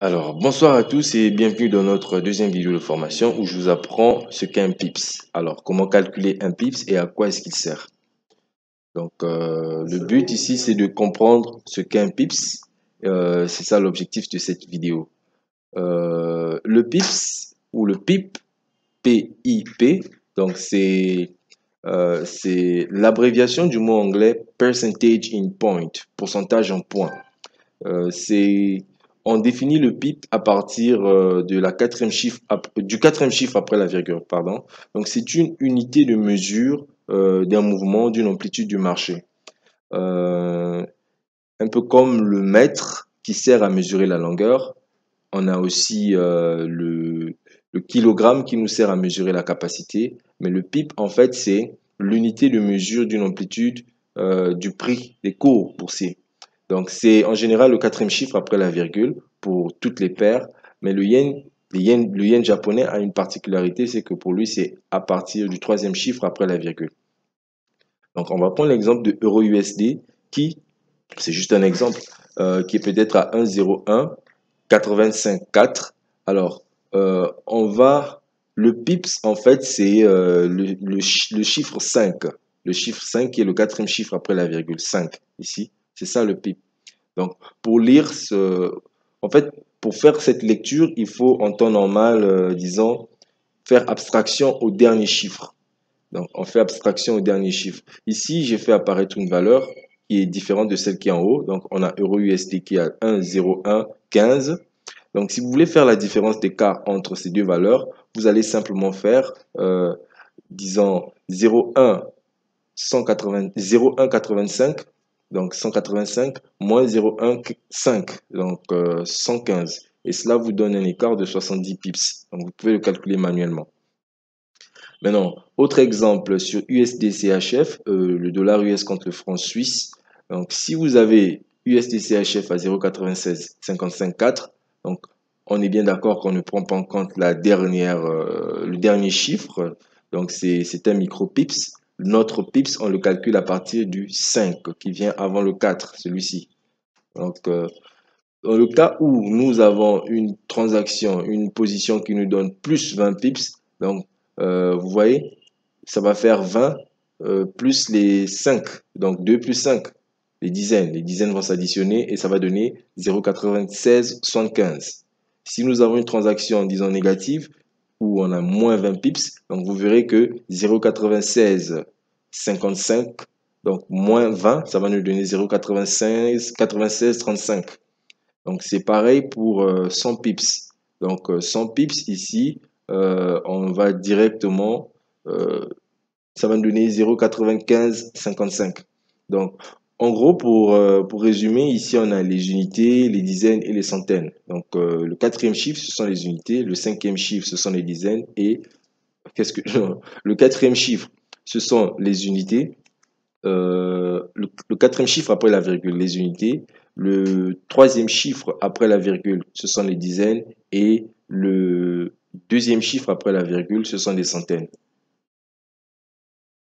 Alors, bonsoir à tous et bienvenue dans notre deuxième vidéo de formation où je vous apprends ce qu'est un pips. Alors, comment calculer un pips et à quoi est-ce qu'il sert. Donc, le but ici, c'est de comprendre ce qu'est un pips. C'est ça l'objectif de cette vidéo. Le pips ou le PIP, P-I-P, donc c'est l'abréviation du mot anglais percentage in point, pourcentage en points. On définit le PIP à partir du quatrième chiffre après la virgule, pardon. Donc, c'est une unité de mesure d'un mouvement, d'une amplitude du marché. Un peu comme le mètre qui sert à mesurer la longueur. On a aussi le kilogramme qui nous sert à mesurer la capacité. Mais le PIP, en fait, c'est l'unité de mesure d'une amplitude du prix des cours boursiers. Donc, c'est en général le quatrième chiffre après la virgule pour toutes les paires. Mais le yen japonais a une particularité, c'est que pour lui, c'est à partir du troisième chiffre après la virgule. Donc, on va prendre l'exemple de euro USD qui, c'est juste un exemple, qui est peut-être à 1,0185,4. Alors, le pips, en fait, c'est le chiffre 5. Le chiffre 5 qui est le quatrième chiffre après la virgule 5, ici. C'est ça le pip. Donc, en fait, pour faire cette lecture, il faut en temps normal, disons, faire abstraction au dernier chiffre. Donc, on fait abstraction au dernier chiffre. Ici, j'ai fait apparaître une valeur qui est différente de celle qui est en haut. Donc, on a euro USD qui est à 1,0115. Donc, si vous voulez faire la différence d'écart entre ces deux valeurs, vous allez simplement faire, disons, 0,185, donc 185, moins 0,15, donc 115. Et cela vous donne un écart de 70 pips. Donc, vous pouvez le calculer manuellement. Maintenant, autre exemple sur USD-CHF, le dollar US contre le franc suisse. Donc, si vous avez USD-CHF à 0,9655,4, donc on est bien d'accord qu'on ne prend pas en compte le dernier chiffre. Donc, c'est un micro-pips. Notre pips, on le calcule à partir du 5 qui vient avant le 4, celui-ci. Donc, dans le cas où nous avons une transaction, une position qui nous donne plus 20 pips, donc vous voyez, ça va faire 20 plus les 5, donc 2 plus 5, les dizaines. Les dizaines vont s'additionner et ça va donner 0,9675. Si nous avons une transaction, disons, négative, où on a moins 20 pips, donc vous verrez que 0,9655, donc moins 20, ça va nous donner 0,9635. Donc, c'est pareil pour 100 pips. Donc, 100 pips ici, on va directement, ça va nous donner 0,9555. Donc, en gros, pour résumer, ici, on a les unités, les dizaines et les centaines. Donc, le quatrième chiffre, ce sont les unités. Le cinquième chiffre, ce sont les dizaines. Et le quatrième chiffre, ce sont les unités. Le quatrième chiffre après la virgule, les unités. Le troisième chiffre après la virgule, ce sont les dizaines. Et le deuxième chiffre après la virgule, ce sont les centaines.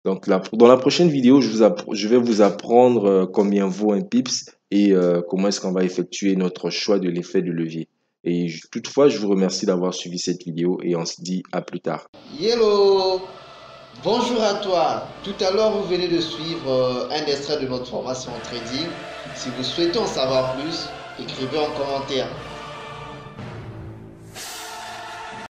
Donc là, dans la prochaine vidéo, je vais vous apprendre combien vaut un pips et comment est-ce qu'on va effectuer notre choix de l'effet de levier. Et toutefois, je vous remercie d'avoir suivi cette vidéo et on se dit à plus tard. Hello! Bonjour à toi. Tout à l'heure, vous venez de suivre un extrait de notre formation en trading. Si vous souhaitez en savoir plus, écrivez en commentaire.